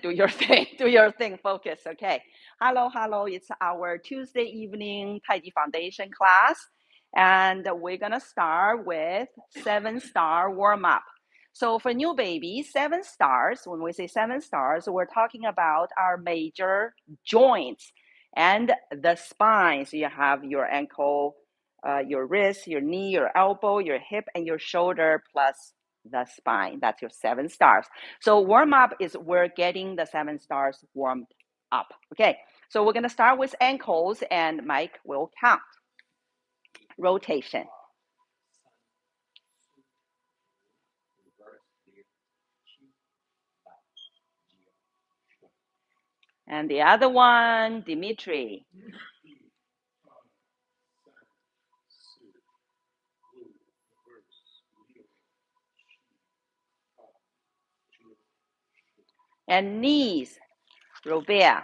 do your thing, do your thing, focus, okay. Hello, it's our Tuesday evening Tai Chi Foundation class, and we're gonna start with 7-star warm-up. So for new babies, 7 stars, when we say 7 stars, we're talking about our major joints and the spine. So you have your ankle, your wrist, your knee, your elbow, your hip, and your shoulder, plus the spine. That's your 7 stars. So warm up is we're getting the 7 stars warmed up. Okay, so we're going to start with ankles, and Mike will count. Rotation. And the other one, Dimitri. And knees, Robert.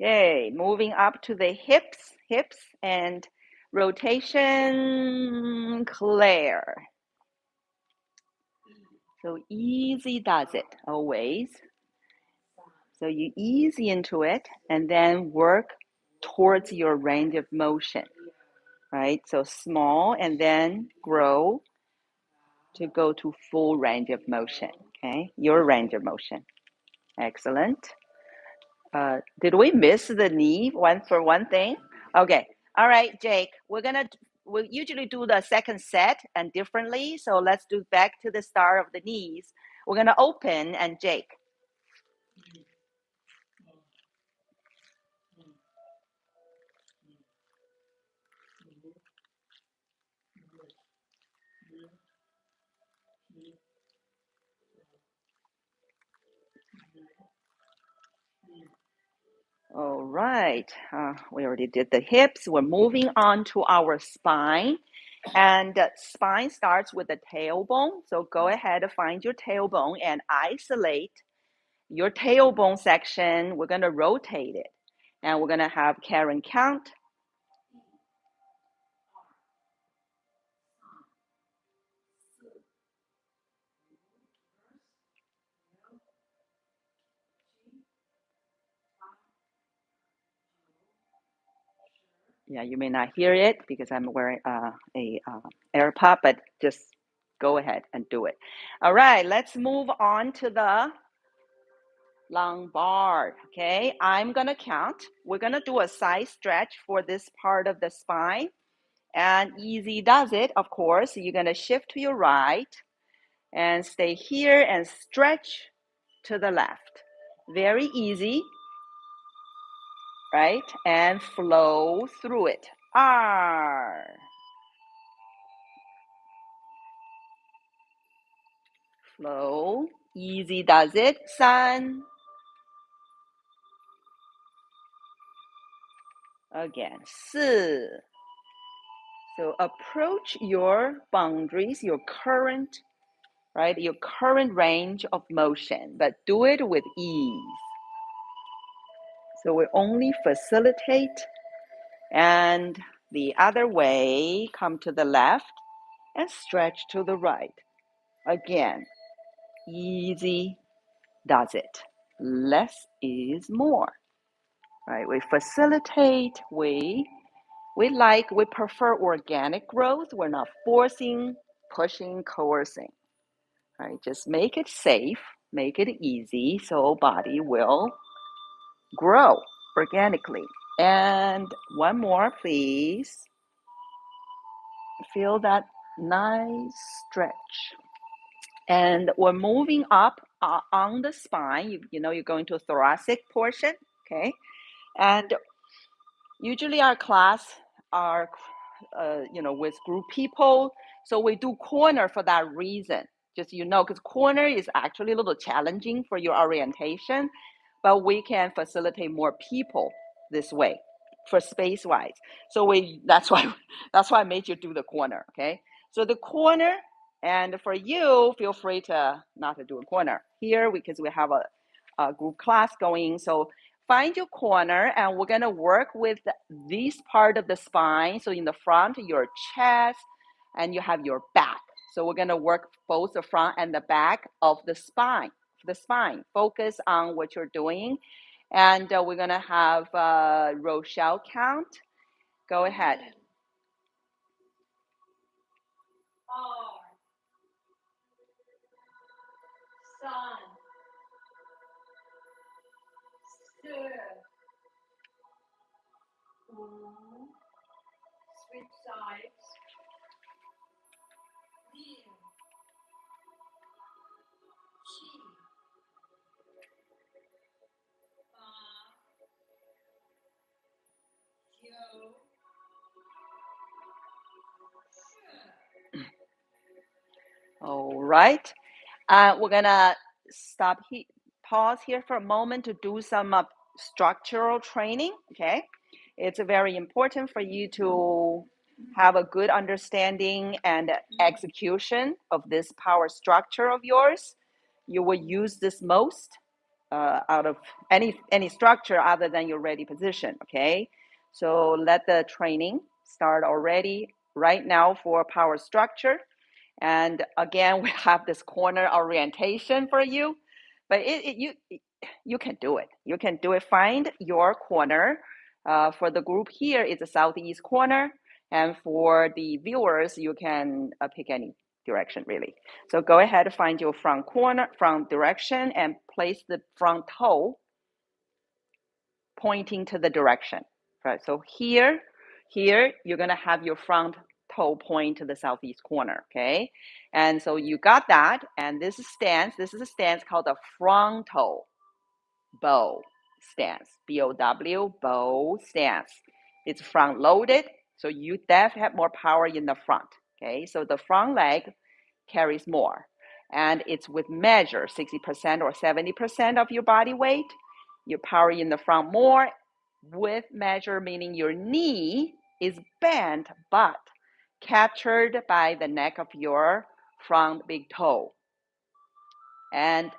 Okay, moving up to the hips and rotation, Claire. So easy does it, always. So you ease into it and then work towards your range of motion, right? So small and then grow to go to full range of motion, okay? Your range of motion. Excellent. Did we miss the knee for one thing? Okay. All right, Jake, we'll usually do the second set and differently. So let's do back to the start of the knees. We're gonna open, and Jake. All right, we already did the hips. We're moving on to our spine. And spine starts with the tailbone. So go ahead and find your tailbone and isolate your tailbone section. We're going to rotate it. And we're going to have Karen count. Yeah, you may not hear it because I'm wearing a AirPod, but just go ahead and do it. All right, let's move on to the lumbar. Okay, I'm going to count. We're going to do a side stretch for this part of the spine. And easy does it, of course. You're going to shift to your right and stay here and stretch to the left. Very easy, right? And flow through it. R. Flow. Easy does it. San. Again. Si. So approach your boundaries, your current, right? Your current range of motion, but do it with ease. So we only facilitate, and the other way, come to the left and stretch to the right. Again, easy does it. Less is more, right? We facilitate, we prefer organic growth. We're not forcing, pushing, coercing, right? Just make it safe, make it easy, so body will grow organically. And one more, please. Feel that nice stretch. And we're moving up on the spine. You know, you're going to thoracic portion, okay? And usually our class are, with group people. So we do corner for that reason. Just, because corner is actually a little challenging for your orientation, but we can facilitate more people this way for space-wise. So that's why I made you do the corner, okay? So the corner, and for you, feel free to not to do a corner here because we have a group class going. So find your corner, and we're gonna work with this part of the spine. So in the front, your chest, and you have your back. So we're gonna work both the front and the back of the spine. Focus on what you're doing. And we're gonna have Rochelle count. Go ahead. 2, 3, 4, switch sides, 6, 7, 8, 9, 10. All right. We're gonna pause here for a moment to do some structural training. Okay, it's very important for you to have a good understanding and execution of this power structure of yours. You will use this most out of any structure other than your ready position. Okay, so let the training start already right now for power structure. And again, we have this corner orientation for you, but you can do it. You can do it. Find your corner. For the group here, it's a southeast corner, and for the viewers, you can pick any direction really. So go ahead, find your front corner, front direction, and place the front toe pointing to the direction. Right. So here you're gonna have your front toe point to the southeast corner. Okay, and so you got that. And this is a stance called the frontal bow stance. BOW, bow stance. It's front loaded, so you definitely have more power in the front. Okay, so the front leg carries more, and it's with measure 60% or 70% of your body weight. Your power in the front more with measure, meaning your knee is bent but captured by the neck of your front big toe. And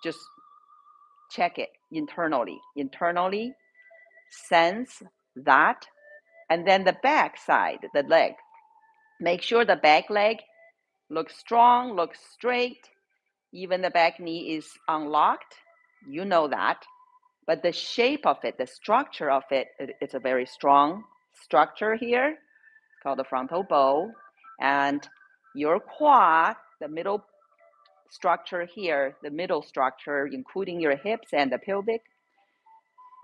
just check it internally. Internally, sense that. And then the back side, the leg. Make sure the back leg looks strong, looks straight. Even the back knee is unlocked. You know that. But the shape of it, the structure of it, it's a very strong structure here. It's called the frontal bow. And your quad, the middle structure here, the middle structure, including your hips and the pelvic,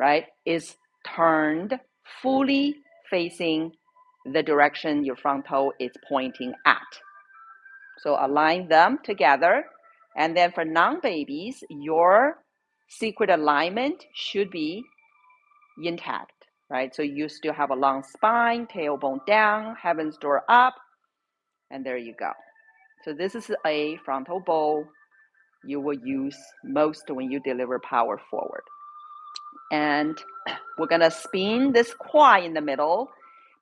right, is turned fully facing the direction your front toe is pointing at. So align them together. And then for non-babies, your secret alignment should be intact, right? So you still have a long spine, tailbone down, heaven's door up, and there you go. So this is a frontal bow you will use most when you deliver power forward. And we're gonna spin this quad in the middle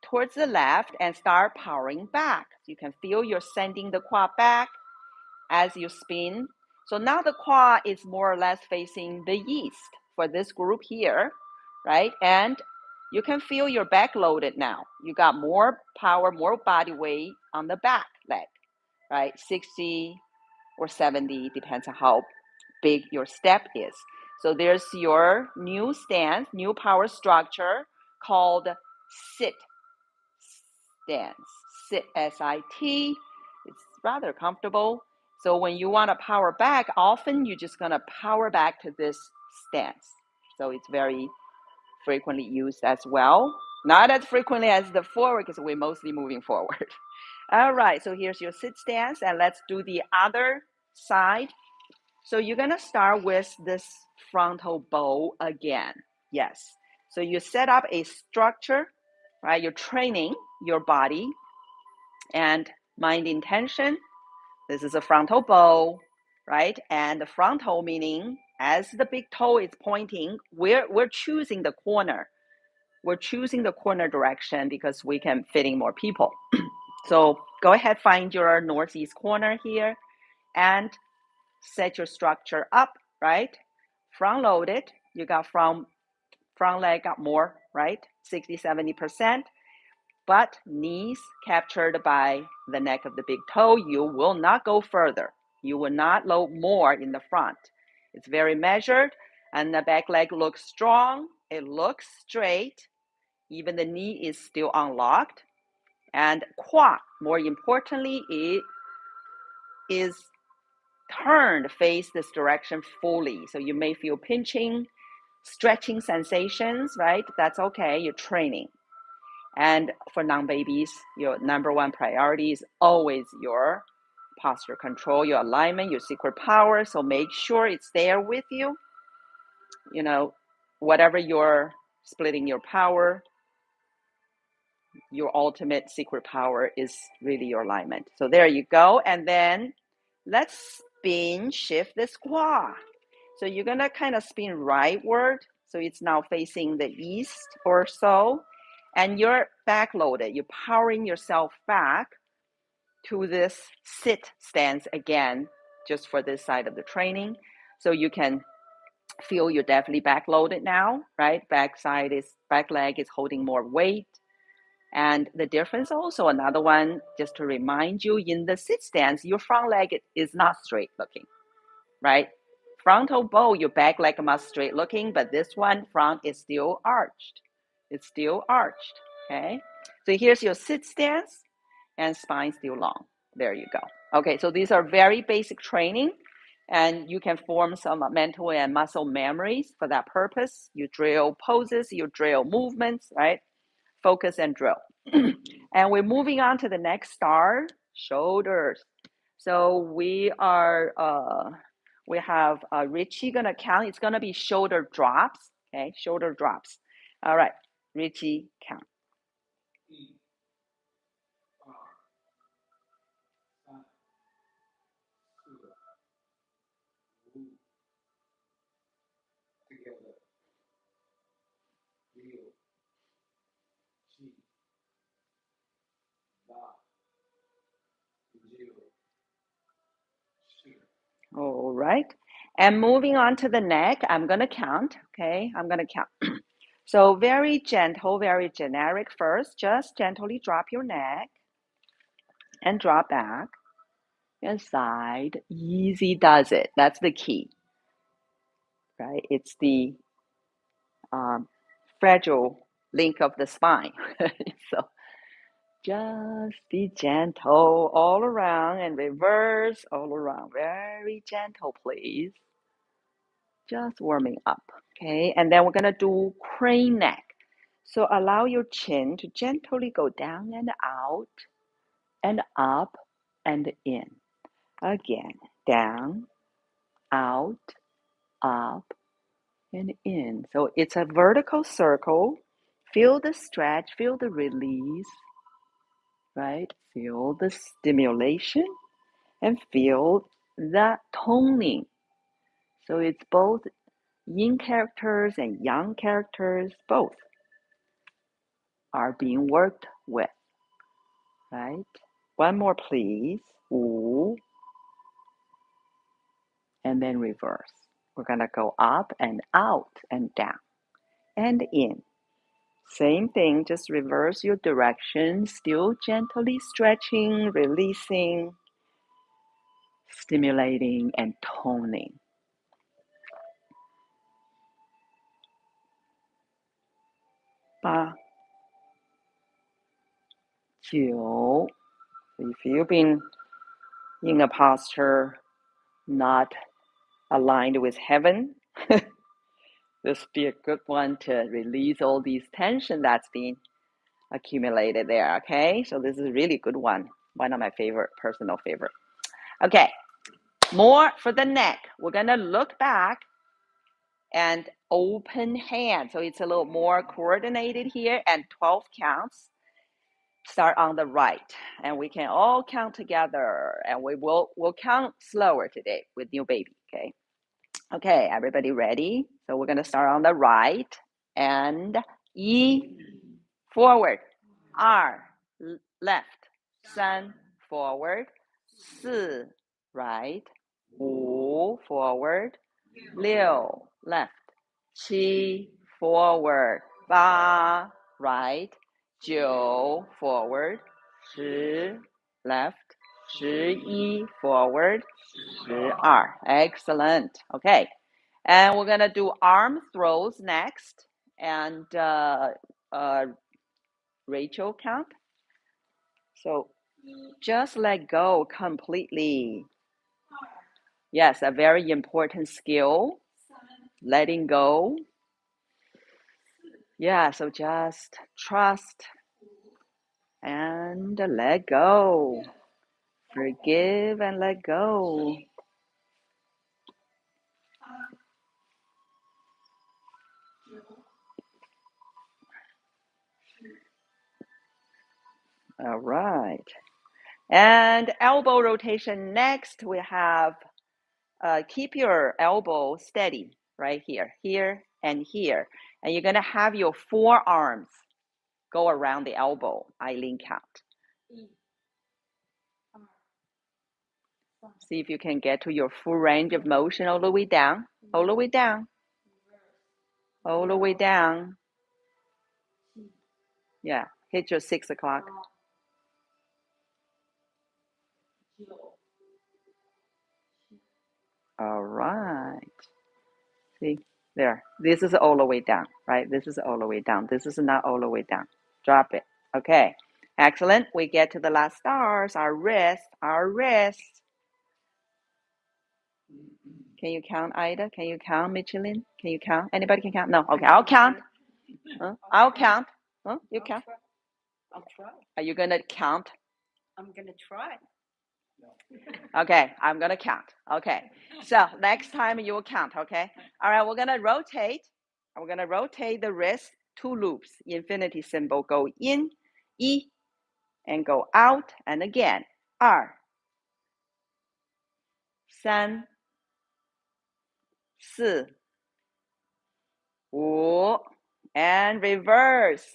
towards the left and start powering back. You can feel you're sending the quad back as you spin. So now the quad is more or less facing the east for this group here, right? And you can feel your back loaded now. You got more power, more body weight on the back leg, right? 60 or 70, depends on how big your step is. So there's your new stance, new power structure called sit stance. Sit, S-I-T. It's rather comfortable. So when you want to power back, often you're just going to power back to this stance. So it's very frequently used as well. Not as frequently as the forward because we're mostly moving forward. All right, so here's your sit stance, and let's do the other side. So you're going to start with this frontal bow again. Yes. So you set up a structure, right? You're training your body and mind intention. This is a frontal bow, right? And the frontal meaning as the big toe is pointing, we're choosing the corner. We're choosing the corner direction because we can fit in more people. So go ahead, find your northeast corner here and set your structure up, right? Front loaded, You got front leg got more, right? 60, 70%. But knees captured by the neck of the big toe, you will not go further. You will not load more in the front. It's very measured, and the back leg looks strong. It looks straight. Even the knee is still unlocked. And quad, more importantly, it is turned, face this direction fully. So you may feel pinching, stretching sensations, right? That's okay. You're training. And for non-babies, your number one priority is always your posture control, your alignment, your secret power. So make sure it's there with you. You know, whatever you're splitting your power, your ultimate secret power is really your alignment. So there you go. And then let's spin shift the squat. So you're gonna kind of spin rightward. So it's now facing the east or so. And you're backloaded. You're powering yourself back to this sit stance again, just for this side of the training. So you can feel you're definitely backloaded now, right? Back leg is holding more weight. And the difference also, another one, just to remind you, in the sit stance, your front leg is not straight looking, right? Frontal bow, your back leg must straight looking, but this one, front is still arched. It's still arched, okay? So here's your sit stance and spine still long. There you go. Okay, so these are very basic training, and you can form some mental and muscle memories for that purpose. You drill poses, you drill movements, right? Focus and drill. And we're moving on to the next star, shoulders. So we have Richie gonna count. It's gonna be shoulder drops, okay? Shoulder drops. All right, Richie, count. All right. And moving on to the neck, I'm going to count. Okay. I'm going to count. So very gentle, very generic first. Just gently drop your neck and drop back and side. Easy does it. That's the key, right? It's the fragile link of the spine. So just be gentle all around and reverse all around. Very gentle, please. Just warming up. Okay, and then we're gonna do crane neck. So allow your chin to gently go down and out and up and in. Again, down, out, up, and in. So it's a vertical circle. Feel the stretch, feel the release, right? Feel the stimulation and feel the toning. So it's both yin characters and yang characters, both are being worked with, right? One more, please. Wu, and then reverse. We're gonna go up and out and down and in. Same thing, just reverse your direction, still gently stretching, releasing, stimulating, and toning. Ba, jiu. If you've been in a posture not aligned with heaven, this would be a good one to release all these tension that's been accumulated there. Okay, so this is a really good one of my personal favorite. Okay, more for the neck. We're gonna look back and open hand, so it's a little more coordinated here, and 12 counts start on the right, and we can all count together, and we'll count slower today with new baby. Okay, everybody ready? So we're gonna start on the right, and yi forward, 二 left, 三 forward, 四 right, 五 forward, 六 left, 7 forward, 8 right, 9 forward, 10 left, 11 forward, 12. Excellent. Okay. And we're going to do arm throws next. And Rachel count. So just let go completely. Yes, a very important skill. Letting go. Yeah, so just trust and let go. Forgive and let go. All right. And elbow rotation next, we have keep your elbow steady right here, here, and here. And you're going to have your forearms go around the elbow, Eileen count. See if you can get to your full range of motion all the way down, all the way down, all the way down. Yeah, hit your 6 o'clock. All right. See, there. This is all the way down, right? This is all the way down. This is not all the way down. Drop it. Okay. Excellent. We get to the last stars, our wrist, our wrist. Can you count, Ida? Can you count, Michelin? Can you count? Anybody can count? No. Okay, I'll count. I'll count. You count. I'll try. Are you going to count? I'm going to try. Okay, I'm going to count. Okay, so next time you will count, okay? All right, we're going to rotate. We're going to rotate the wrist 2 loops. Infinity symbol go in, 一, and go out, and again, 2, 3, 4, 5, and reverse,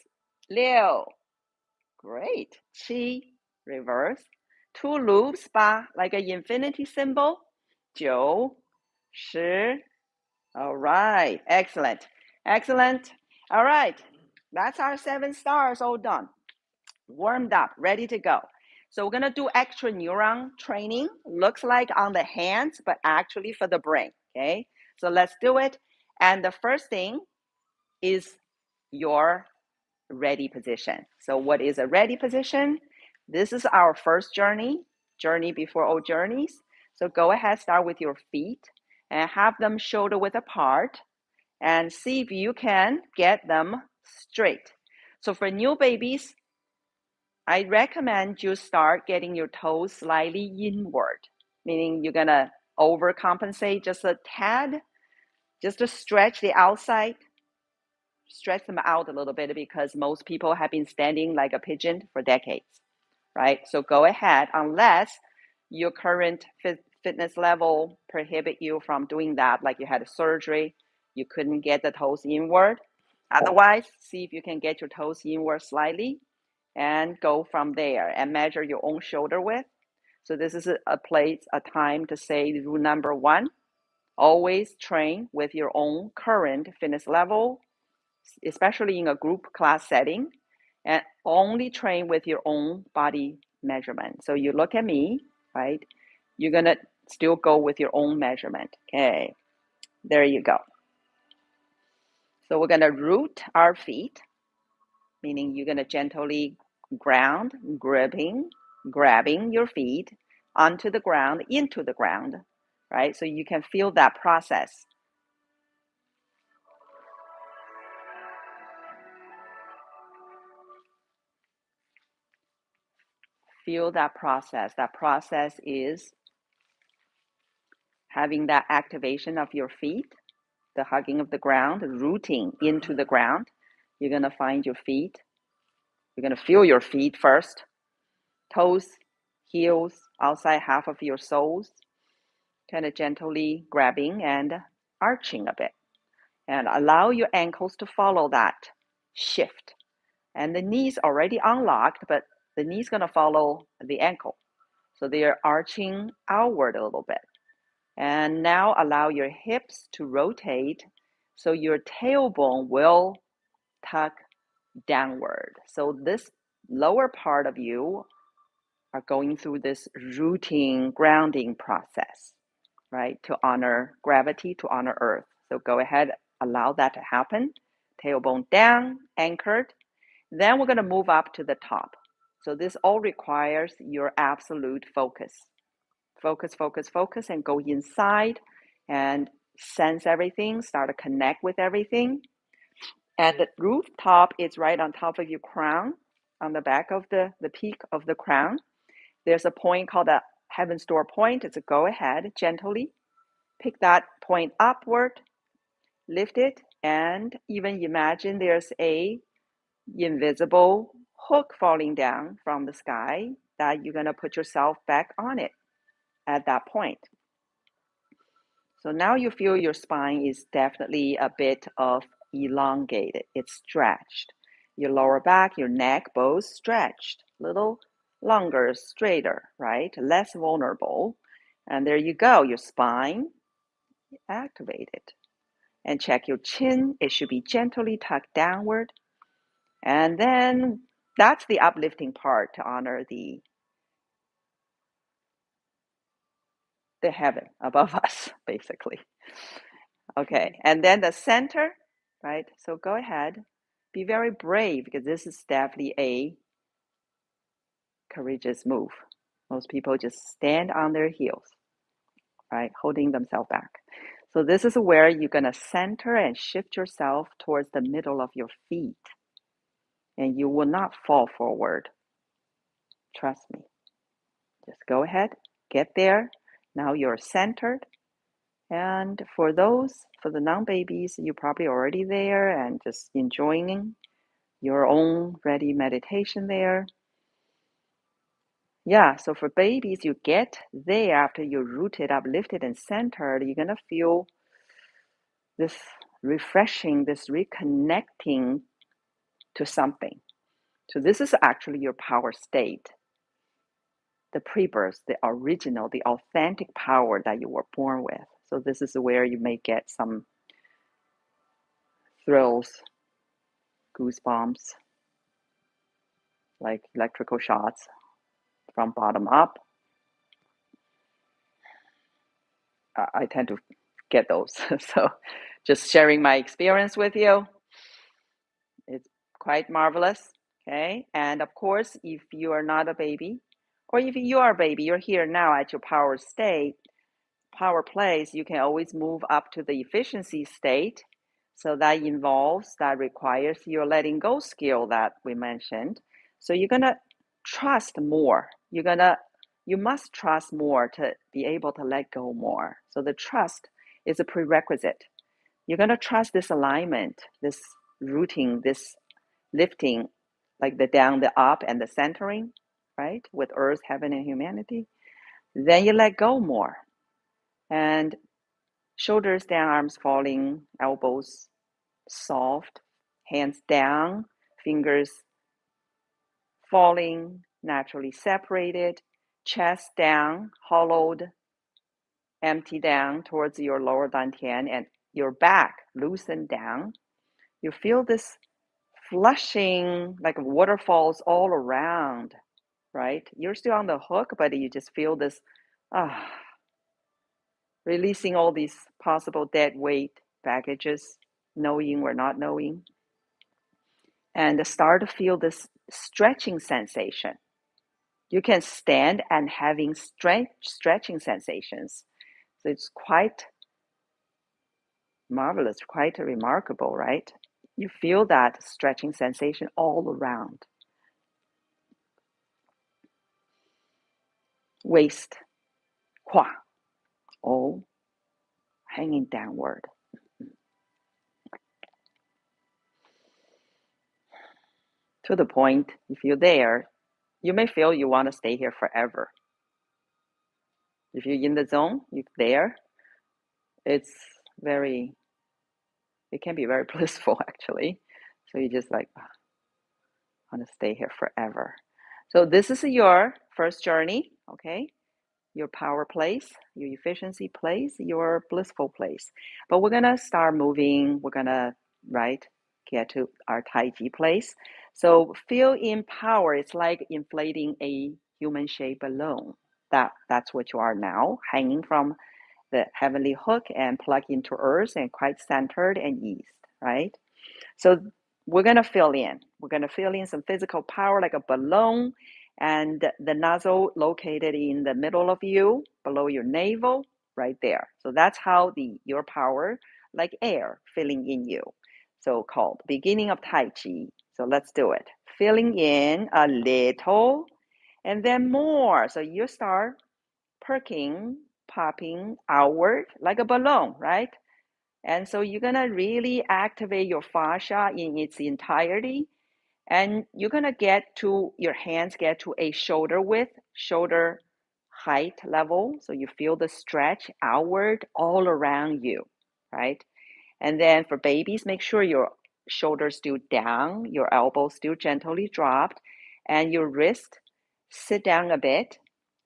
6. Great. 7, reverse. 2 loops, 8, like an infinity symbol. 9, 10. All right. Excellent. Excellent. All right. That's our 7 stars all done. Warmed up, ready to go. So we're going to do extra neuron training. Looks like on the hands, but actually for the brain. Okay. So let's do it. And the first thing is your ready position. So what is a ready position? This is our first journey before all journeys. So go ahead, start with your feet and have them shoulder width apart and see if you can get them straight. So for new babies, I recommend you start getting your toes slightly inward, meaning you're gonna overcompensate just a tad, just to stretch the outside, stretch them out a little bit because most people have been standing like a pigeon for decades, right? So go ahead, unless your current fitness level prohibit you from doing that, like you had a surgery, you couldn't get the toes inward. Otherwise, see if you can get your toes inward slightly and go from there and measure your own shoulder width. So this is a time to say rule number 1, always train with your own current fitness level, especially in a group class setting, and only train with your own body measurement. So you look at me, right? You're going to still go with your own measurement. Okay, there you go. So we're going to root our feet, meaning you're going to gently ground, grabbing your feet onto the ground, into the ground, right? So you can feel that process. Feel that process. That process is having that activation of your feet, the hugging of the ground, rooting into the ground. You're going to find your feet. You're going to feel your feet first. Toes, heels, outside half of your soles. Kind of gently grabbing and arching a bit. And allow your ankles to follow that shift. And the knees already unlocked, but the knee's going to follow the ankle. So they're arching outward a little bit. And now allow your hips to rotate So your tailbone will tuck downward. So this lower part of you are going through this rooting, grounding process, right? To honor gravity, to honor earth. So go ahead, allow that to happen. Tailbone down, anchored. Then we're going to move up to the top. So this all requires your absolute focus. Focus, focus, focus, and go inside and sense everything, start to connect with everything. And the rooftop is right on top of your crown, on the back of the peak of the crown. There's a point called the Heaven's Door point. It's a go ahead, gently pick that point upward, lift it, and even imagine there's a invisible hook falling down from the sky that you're going to put yourself back on it at that point. So now you feel your spine is definitely a bit of elongated. It's stretched. Your lower back, your neck, both stretched, a little longer, straighter, right? Less vulnerable. And there you go, your spine activated. And check your chin. It should be gently tucked downward. And then that's the uplifting part to honor the heaven above us, basically. Okay, and then the center, right? So go ahead, be very brave because this is definitely a courageous move. Most people just stand on their heels, right? Holding themselves back. So this is where you're going to center and shift yourself towards the middle of your feet. And you will not fall forward. Trust me. Just go ahead, get there. Now you're centered. And for the non-babies, you're probably already there and just enjoying your own ready meditation there. Yeah, so for babies, you get there after you're rooted, uplifted, and centered. You're going to feel this refreshing, this reconnecting to something. So this is actually your power state, the pre-birth, the original, the authentic power that you were born with. So this is where you may get some thrills, goosebumps, like electrical shots from bottom up. I tend to get those. So just sharing my experience with you. It's quite marvelous. Okay. And of course, if you are not a baby, or if you are a baby, you're here now at your power state, power place, you can always move up to the efficiency state. So that requires your letting go skill that we mentioned. So you're going to trust more. You must trust more to be able to let go more. So the trust is a prerequisite. You're going to trust this alignment, this rooting, this lifting, like the down, the up, and the centering, right? With earth, heaven, and humanity. Then you let go more. And shoulders down, arms falling, elbows soft, hands down, fingers falling, naturally separated, chest down, hollowed, empty down towards your lower dantian, and your back loosened down. You feel this flushing like waterfalls all around, right? You're still on the hook, but you just feel this releasing all these possible dead weight baggages, knowing or not knowing. And start to feel this stretching sensation. You can stand and having stretching sensations. So it's quite marvelous, quite remarkable, right? You feel that stretching sensation all around. Waist, Kua, all hanging downward. To the point, if you're there, you may feel you want to stay here forever. If you're in the zone, you're there, it can be very blissful actually. So you just like, want to stay here forever. So this is your first journey, okay? your power place, your efficiency place, your blissful place. But we're gonna start moving. We're gonna, right, get to our Tai Chi place. So feel in power. It's like inflating a human-shaped balloon. That's what you are now, hanging from the heavenly hook and plugged into earth and quite centered and eased, right? So we're going to fill in. We're going to fill in some physical power like a balloon and the nozzle located in the middle of you, below your navel, right there. So that's how your power, like air, filling in you. So called beginning of Tai Chi. So let's do it. Filling in a little and then more. So you start perking, popping outward like a balloon, right? And so you're gonna really activate your fascia in its entirety. And you're gonna your hands get to a shoulder width, shoulder height level. So you feel the stretch outward all around you, right? And then for babies, make sure your shoulders still down, your elbows still gently dropped, and your wrist sit down a bit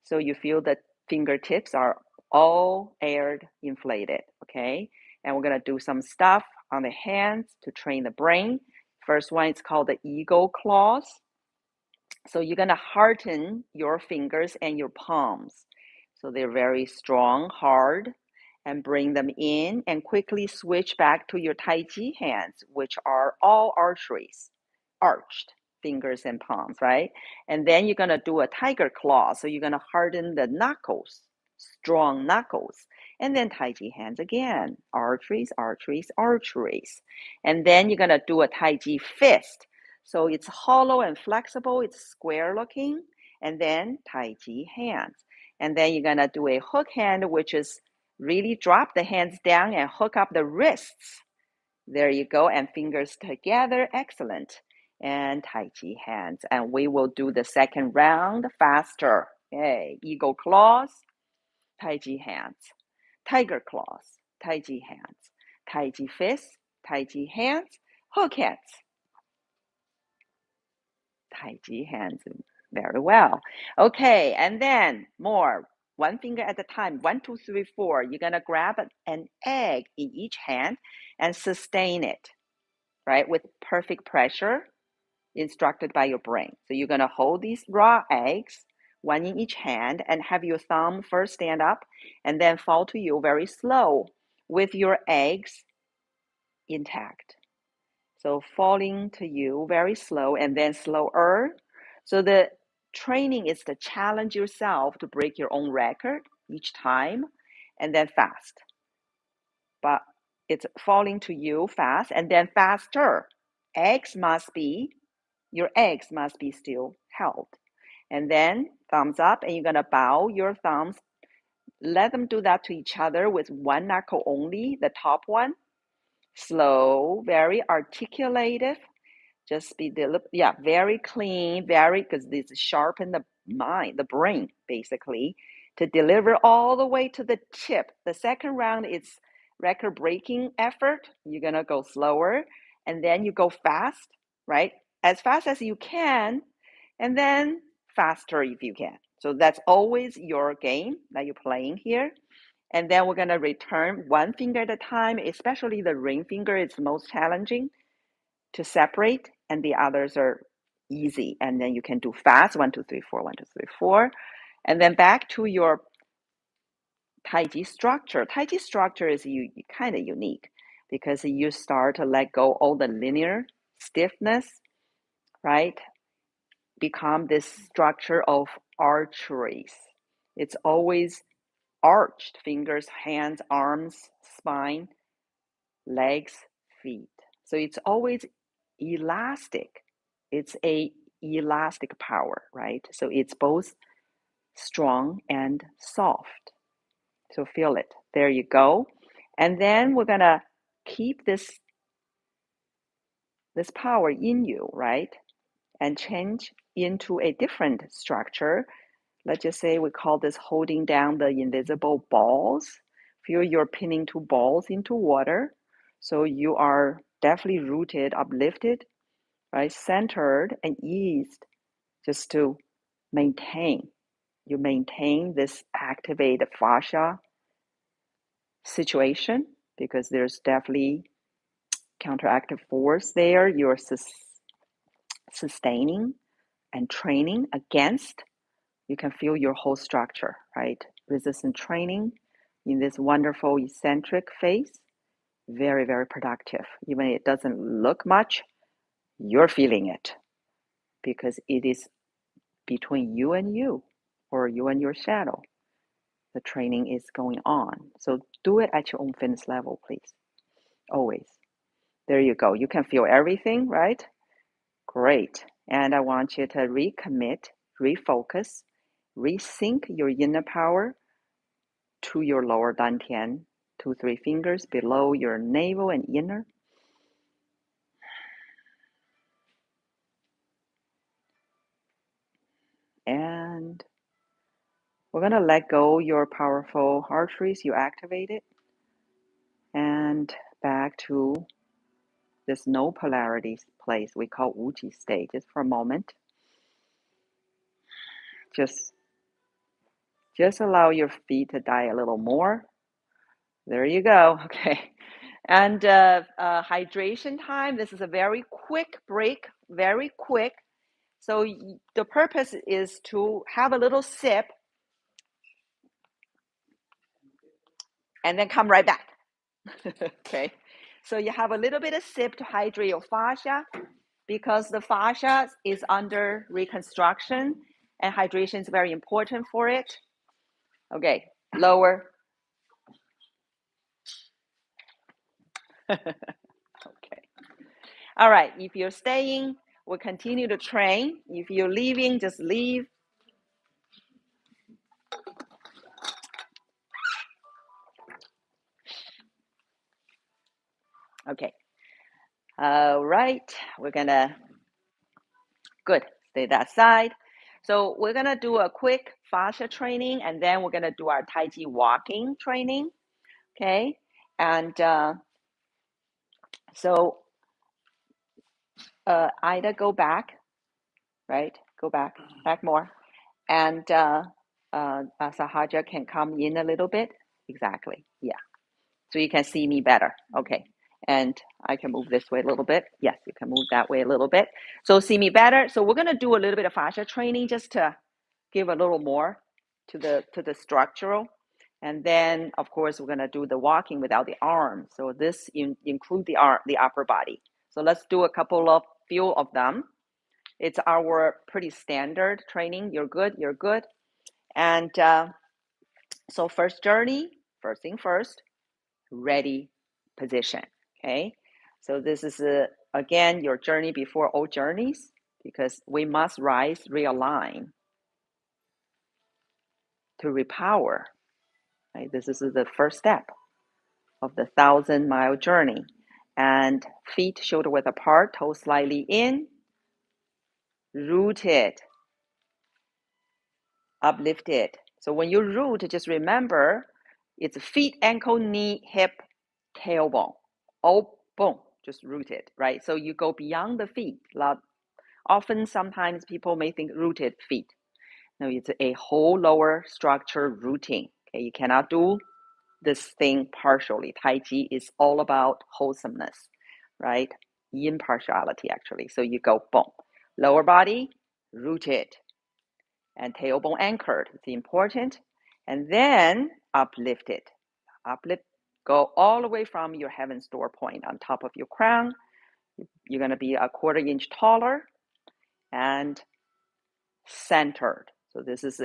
so you feel the fingertips are all aired, inflated, okay? And we're gonna do some stuff on the hands to train the brain. First one is called the eagle claws. So you're gonna harden your fingers and your palms. So they're very strong, hard, and bring them in and quickly switch back to your Tai Chi hands, which are all archeries, arched fingers and palms, right? And then you're gonna do a tiger claw. So you're gonna harden the knuckles, strong knuckles, and then Tai Chi hands again, archeries, archeries, archeries. And then you're gonna do a Tai Chi fist. So it's hollow and flexible, it's square looking, and then Tai Chi hands. And then you're gonna do a hook hand, which is really drop the hands down and hook up the wrists. There you go, and fingers together, excellent. And Tai Chi hands. And we will do the second round faster. Okay, eagle claws, Tai Chi hands. Tiger claws, Tai Chi hands. Tai Chi fists, Tai Chi hands, hook hands. Tai Chi hands very well. Okay, and then more. One finger at a time. 1, 2, 3, 4. You're gonna grab an egg in each hand and sustain it, right? With perfect pressure instructed by your brain. So you're gonna hold these raw eggs, one in each hand, and have your thumb first stand up and then fall to you very slow with your eggs intact. So falling to you very slow and then slower. So the training is to challenge yourself to break your own record each time and then fast. But it's falling to you fast and then faster. Your eggs must be still held. And then thumbs up, and you're gonna bow your thumbs. Let them do that to each other with one knuckle only, the top one. Slow, very articulative. Just be very clean, very because this sharpen the mind, the brain, basically, to deliver all the way to the tip. The second round is record breaking effort. You're gonna go slower, and then you go fast, right? As fast as you can, and then faster if you can. So that's always your game that you're playing here. And then we're gonna return one finger at a time, especially the ring finger is most challenging to separate, and the others are easy. And then you can do fast 1, 2, 3, 4, 1, 2, 3, 4. And then back to your Tai Chi structure. Tai Chi structure is kind of unique because you start to let go all the linear stiffness, right? Become this structure of archeries. It's always arched fingers, hands, arms, spine, legs, feet. So it's always elastic. It's a elastic power, right? So it's both strong and soft. So feel it. There you go. And then we're gonna keep this power in you, right? And change into a different structure. Let's just say we call this holding down the invisible balls. Feel you're pinning two balls into water. So you are definitely rooted, uplifted, right? Centered and eased just to maintain you maintain this activated fascia situation, because there's definitely counteractive force there. You're sustaining and training against. You can feel your whole structure, right? Resistance training in this wonderful eccentric phase, very, very productive. Even if it doesn't look much, you're feeling it, because it is between you and you, or you and your shadow. The training is going on. So do it at your own fitness level, please. Always. There you go. You can feel everything, right? Great. And I want you to recommit, refocus, resync your inner power to your lower dantian, 2-3 fingers below your navel and inner. And we're going to let go your powerful arteries you activated, and back to this no polarity place we call Wuji state, just for a moment. Just allow your feet to die a little more. There you go. Okay. And hydration time. This is a very quick break, very quick. So the purpose is to have a little sip and then come right back. Okay. So you have a little bit of sip to hydrate your fascia, because the fascia is under reconstruction and hydration is very important for it. Okay. Lower. Okay. All right. If you're staying, we'll continue to train. If you're leaving, just leave. Okay. All right. We're going to, good. Stay that side. So we're going to do a quick fascia training, and then we're going to do our Tai Chi walking training. Okay. And so Ida, go back, right? Go back more. And Sahaja can come in a little bit. Exactly. Yeah. So you can see me better. Okay. And I can move this way a little bit. Yes, you can move that way a little bit. So see me better. So we're going to do a little bit of fascia training just to give a little more to the structural. And then, of course, we're going to do the walking without the arm. So this include the arm, the upper body. So let's do a few of them. It's our pretty standard training. You're good. You're good. And so first thing first, ready position. Okay. So this is again your journey before all journeys, because we must rise, realign to repower. Right? This is the first step of the 1,000-mile journey. And feet shoulder width apart, toes slightly in, rooted, uplifted. So when you root, just remember it's feet, ankle, knee, hip, tailbone. Oh, boom, just rooted, right? So you go beyond the feet. Often, sometimes people may think rooted feet. No, it's a whole lower structure rooting. Okay, you cannot do this thing partially. Tai Chi is all about wholesomeness, right? Impartiality, actually. So you go boom, lower body rooted, and tailbone anchored. It's important. And then uplifted. Uplift, go all the way from your heaven's door point on top of your crown. You're going to be a 1/4 inch taller and centered. So this is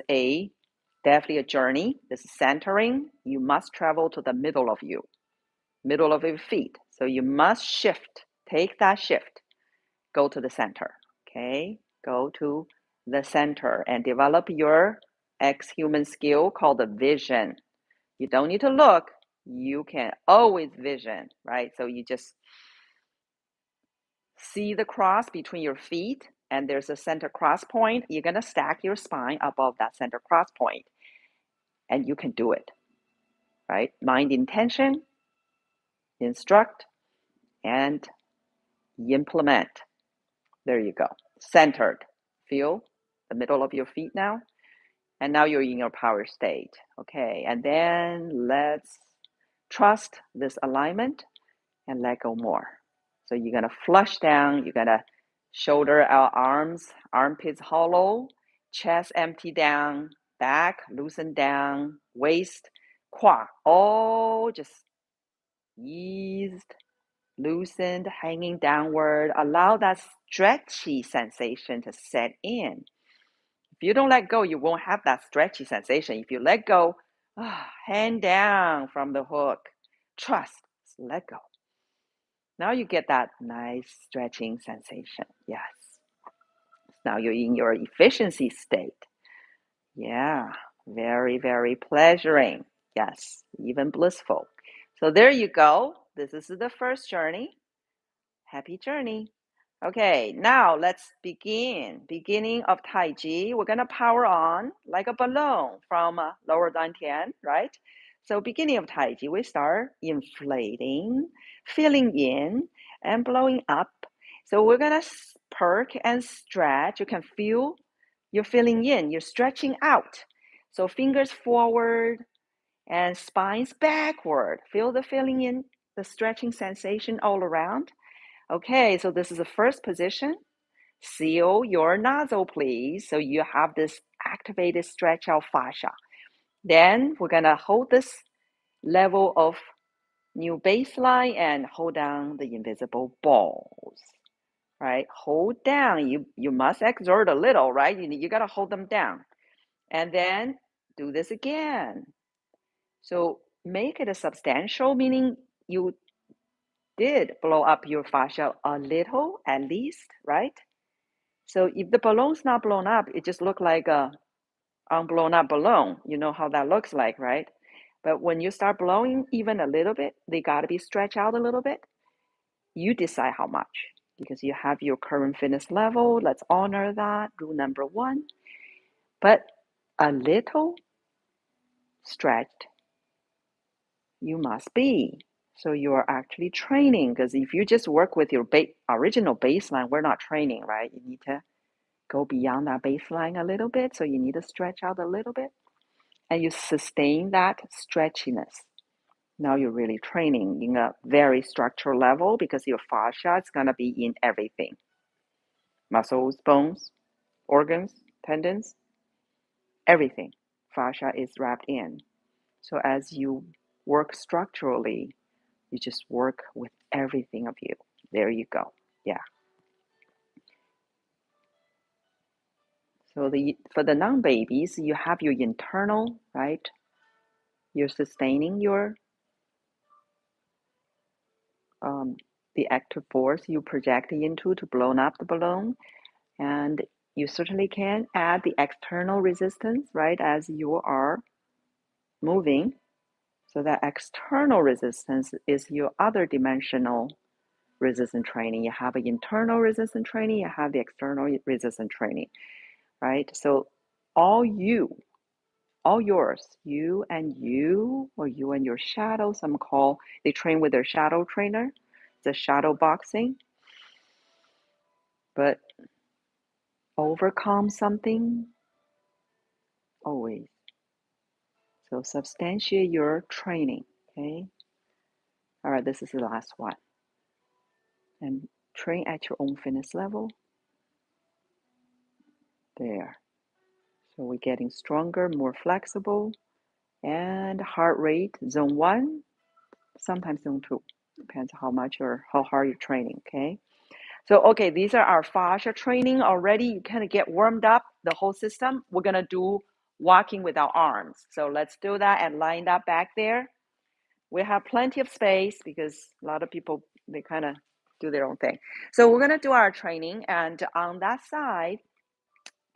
definitely a journey. This is centering. You must travel to the middle of your feet. So you must shift, take that shift, go to the center. Okay, go to the center and develop your ex-human skill called the vision. You don't need to look. You can always vision, right? So you just see the cross between your feet, and there's a center cross point. You're going to stack your spine above that center cross point, and you can do it, right? Mind intention, instruct, and implement. There you go. Centered. Feel the middle of your feet now. And now you're in your power state. Okay, and then let's trust this alignment and let go more. So you're gonna flush down, you're gonna shoulder our arms, armpits hollow, chest empty down, back loosen down, waist, quad, all just eased, loosened, hanging downward. Allow that stretchy sensation to set in. If you don't let go, you won't have that stretchy sensation. If you let go, hand down from the hook, trust, let go. Now you get that nice stretching sensation. Yes. Now you're in your efficiency state. Yeah, very, very pleasuring. Yes, even blissful. So there you go. This is the first journey. Happy journey. Okay, now let's begin. Beginning of Tai Chi. We're going to power on like a balloon from lower dantian, right? So beginning of Tai Chi, we start inflating, filling in, and blowing up. So we're going to perk and stretch. You can feel you're filling in, you're stretching out. So fingers forward and spines backward. Feel the filling in, the stretching sensation all around. Okay, so this is the first position. Seal your nozzle, please. So you have this activated stretch out fascia. Then we're gonna hold this level of new baseline and hold down the invisible balls. Right? Hold down. You must exert a little, right? You gotta hold them down. And then do this again. So make it a substantial, meaning you did blow up your fascia a little at least, right? So if the balloon's not blown up, it just looks like a unblown up balloon. You know how that looks like, right? But when you start blowing even a little bit, they got to be stretched out a little bit. You decide how much because you have your current fitness level. Let's honor that. Rule number one. But a little stretched, you must be. So you are actually training because if you just work with your original baseline, we're not training, right? You need to go beyond that baseline a little bit. So you need to stretch out a little bit and you sustain that stretchiness. Now you're really training in a very structural level because your fascia is going to be in everything. Muscles, bones, organs, tendons, everything. Fascia is wrapped in. So as you work structurally, you just work with everything of you. There you go. Yeah. So for the non-babies, you have your internal, right? You're sustaining your the active force you project into to blow up the balloon, and you certainly can add the external resistance, right, as you are moving. So that external resistance is your other dimensional resistance training. You have an internal resistance training, you have the external resistance training, right? So all yours, you and you, or you and your shadow, some call, they train with their shadow trainer, the shadow boxing, but overcome something always. So substantiate your training, okay? All right, this is the last one. And train at your own fitness level. There. So we're getting stronger, more flexible, and heart rate zone 1, sometimes zone 2. Depends how much or how hard you're training, okay? So, okay, these are our fascia training already. You kind of get warmed up, the whole system. We're going to do walking with our arms. So let's do that and line that back there. We have plenty of space because a lot of people, they kind of do their own thing. So we're going to do our training, and on that side,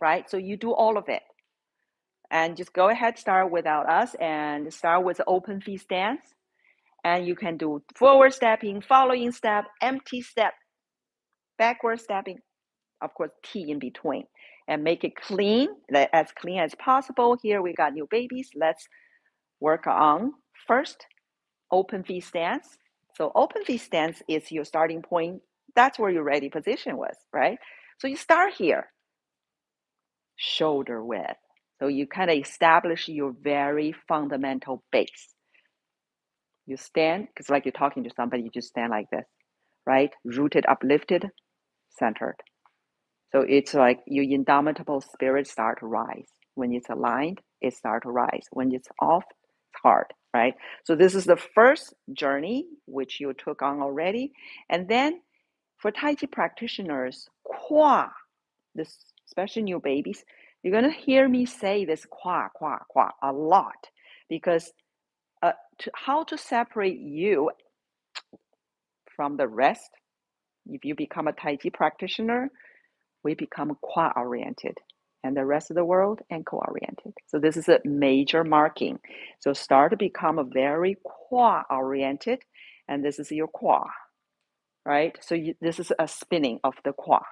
right? So you do all of it. And just go ahead, start without us, and start with the open feet stance. And you can do forward stepping, following step, empty step, backward stepping, of course, T in between, and make it clean as possible. Here we got new babies. Let's work on first open feet stance. So open feet stance is your starting point. That's where your ready position was, right? So you start here, shoulder width. So you kind of establish your very fundamental base. You stand, because like you're talking to somebody, you just stand like this, right? Rooted, uplifted, centered. So it's like your indomitable spirit start to rise. When it's aligned, it start to rise. When it's off, it's hard, right? So this is the first journey which you took on already. And then for Tai Chi practitioners, Qua, this especially new babies, you're gonna hear me say this Qua, Qua, Qua a lot, because how to separate you from the rest. If you become a Tai Chi practitioner, we become Qua-oriented, and the rest of the world ankle-oriented. So this is a major marking. So start to become a very Qua-oriented, and this is your Qua, right? So this is a spinning of the Qua,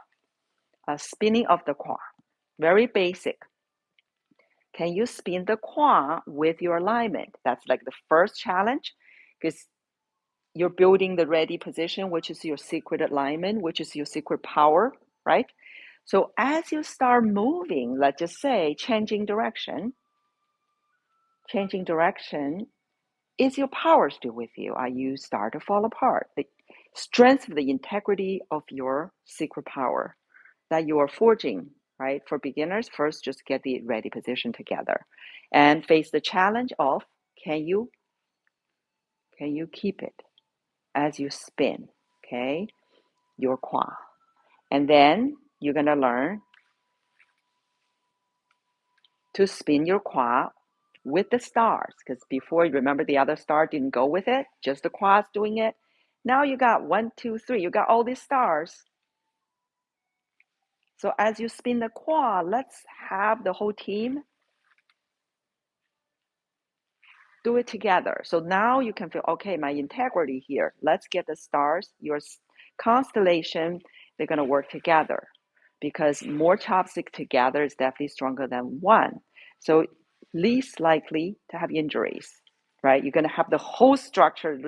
a spinning of the Qua. Very basic. Can you spin the Qua with your alignment? That's like the first challenge, because you're building the ready position, which is your secret alignment, which is your secret power, right? So as you start moving, let's just say changing direction, is your power still with you? Are you start to fall apart? The strength of the integrity of your secret power that you are forging, right? For beginners, first just get the ready position together and face the challenge of can you keep it as you spin, okay? Your Qua. And then you're gonna learn to spin your Qua with the stars, because before, you remember the other star didn't go with it, just the Qua's doing it. Now you got 1, 2, 3, you got all these stars. So as you spin the Qua, let's have the whole team do it together. So now you can feel, okay, my integrity here. Let's get the stars, your constellation, they're going to work together, because more chopstick together is definitely stronger than one. So least likely to have injuries, right? You're going to have the whole structure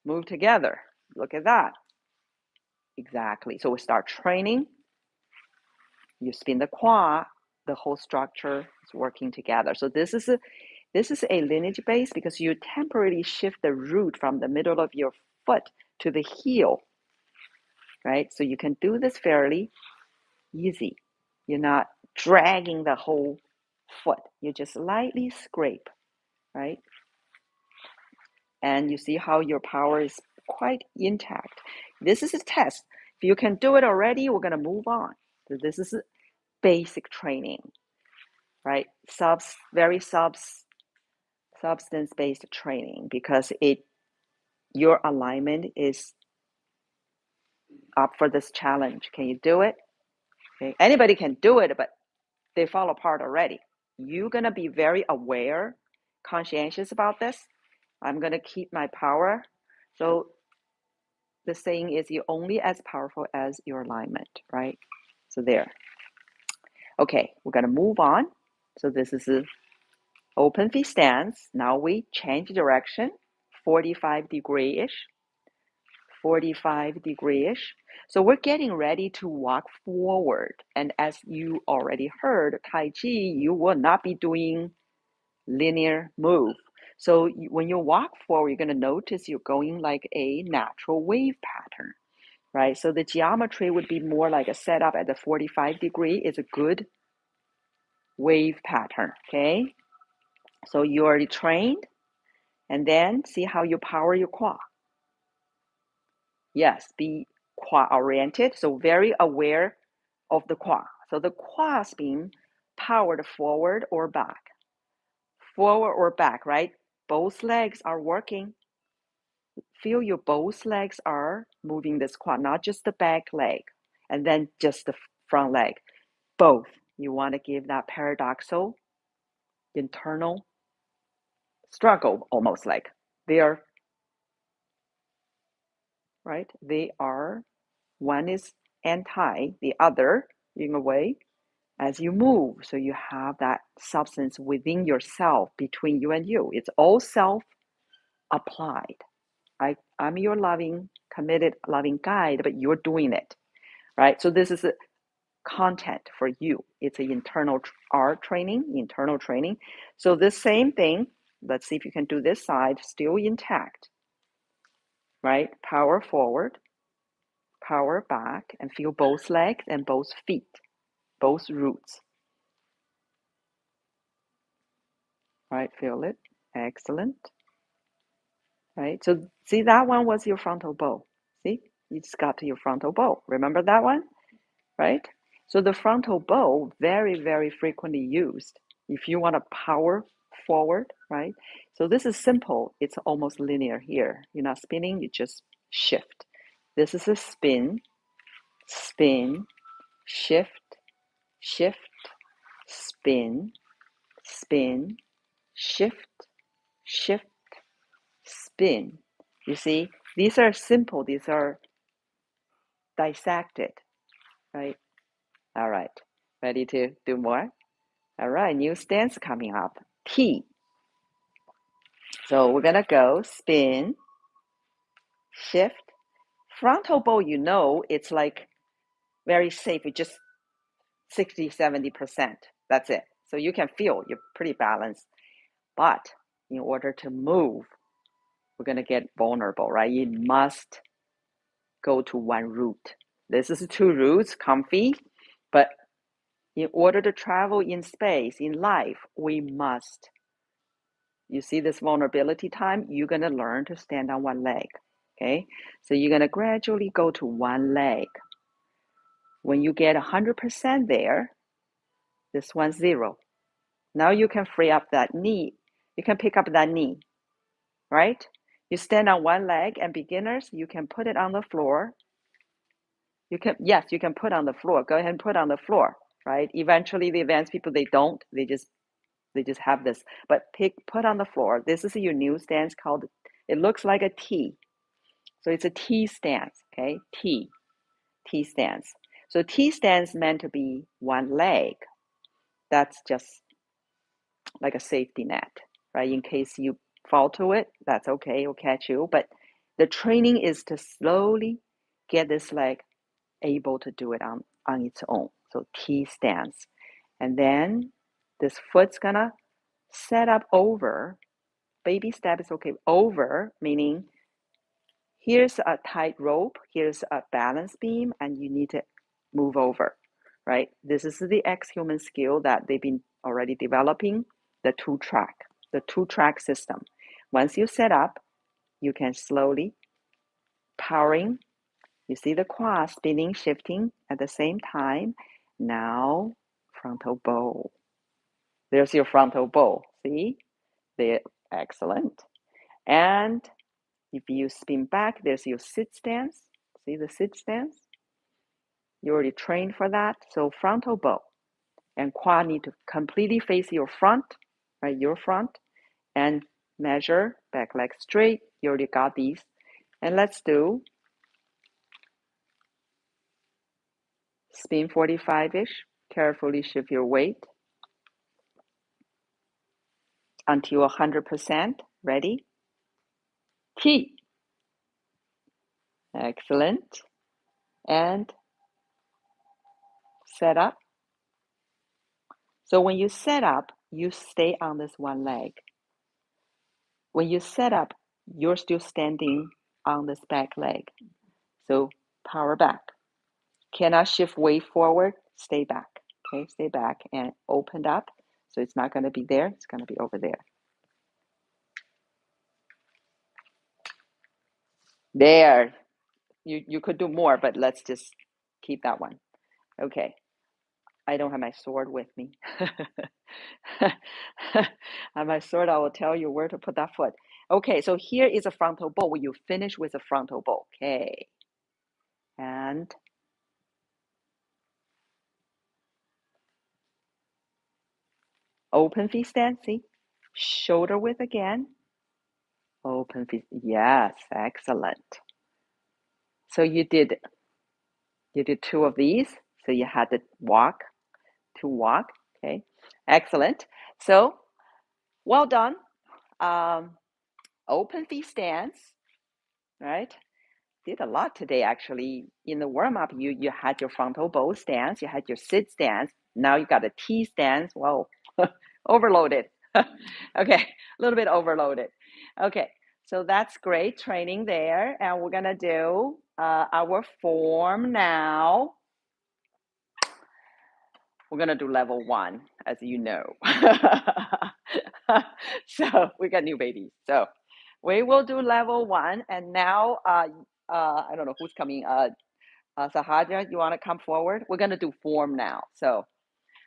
move together. Look at that. Exactly. So we start training. You spin the Qua, the whole structure is working together. So this is a lineage base, because you temporarily shift the root from the middle of your foot to the heel, right? So you can do this fairly easy. You're not dragging the whole foot. You just lightly scrape, right? And you see how your power is quite intact. This is a test. If you can do it already, we're going to move on. So this is basic training, right? Very substance-based training, because your alignment is up for this challenge. Can you do it? Okay. Anybody can do it, but they fall apart already. You're going to be very aware, conscientious about this. I'm going to keep my power. So the saying is, you're only as powerful as your alignment, right? So there. Okay, we're going to move on. So this is an open feet stance. Now we change direction, 45 degree-ish. 45 degree-ish. So we're getting ready to walk forward. And as you already heard, Tai Chi, you will not be doing linear move. So when you walk forward, you're going to notice you're going like a natural wave pattern, right? So the geometry would be more like a setup at the 45 degree is a good wave pattern, okay? So you already trained, and then see how you power your Qua. Yes, be Qua-oriented, so very aware of the Qua. So the Qua is being powered forward or back. Forward or back, right? Both legs are working. Feel your both legs are moving this Qua, not just the back leg and then just the front leg. Both. You want to give that paradoxal internal struggle, almost like they are, right? They are, one is anti the other in a way as you move. So you have that substance within yourself, between you and you. It's all self applied. I'm your loving, committed, loving guide, but you're doing it, right? So this is content for you. It's an internal art training, internal training. So this same thing, let's see if you can do this side, still intact, right? Power forward, power back, and feel both legs and both feet, both roots. Right, feel it. Excellent. Right, so see that one was your frontal bow. See, you just got to your frontal bow. Remember that one? Right? So the frontal bow, very, very frequently used if you want to power forward, right? So this is simple. It's almost linear here. You're not spinning, you just shift. This is a spin, spin, shift, shift, spin, spin, shift, shift, spin. You see, these are simple, these are dissected, right? All right, ready to do more? All right, new stance coming up. T. So we're gonna go spin, shift. Frontal bow, you know, it's like very safe. It's just 60, 70%. That's it. So you can feel you're pretty balanced. But in order to move, we're gonna get vulnerable, right? You must go to one root. This is two roots, comfy, but in order to travel in space, in life, we must. You see this vulnerability time, you're going to learn to stand on one leg. Okay, so you're going to gradually go to one leg. When you get 100% there, this one's 0. Now you can free up that knee. You can pick up that knee, right? You stand on one leg, and beginners, you can put it on the floor. Yes, you can put on the floor. Go ahead and put on the floor, right? Eventually, the advanced people, they don't. They just have this. But put on the floor. This is your new stance called, it looks like a T. So it's a T stance, okay? T stance. So T stance meant to be one leg. That's just like a safety net, right? In case you fall to it, that's okay, it'll catch you. But the training is to slowly get this leg able to do it on its own. So T stance. And then this foot's gonna set up over. Baby step is okay. Over, meaning here's a tight rope, here's a balance beam, and you need to move over, right? This is the ex-human skill that they've been already developing, the two-track system. Once you set up, you can slowly powering. You see the quad spinning, shifting at the same time. Now, frontal bow. There's your frontal bow. See? They're excellent. And if you spin back, there's your sit stance. See the sit stance? You already trained for that. So frontal bow and quad need to completely face your front, right? Your front, and measure back leg straight. You already got these. And let's do spin 45-ish. Carefully shift your weight until 100%. Ready? T. Excellent. And set up. So when you set up, you stay on this one leg. When you set up, you're still standing on this back leg. So power back. Cannot shift weight forward, stay back. Okay, stay back and open up. So it's not going to be there, it's going to be over there. There. You could do more, but let's just keep that one. Okay. I don't have my sword with me. On my sword, I will tell you where to put that foot. Okay, so here is a frontal bow. When you finish with a frontal bow. Okay. And open fist stance, see? Shoulder width again. Open fist. Yes, excellent. So you did two of these. So you had to walk, okay? Excellent. So well done. Open fist stance, right? did a lot today, actually. In the warm-up, you had your frontal bow stance, you had your sit stance. Now you got a T stance. Whoa, overloaded. Okay, a little bit overloaded. Okay, so that's great training there. And we're going to do our form now. We're going to do level 1, as you know. So we got new babies. So we will do level 1. And now, I don't know who's coming. Sahaja, you want to come forward? We're going to do form now. So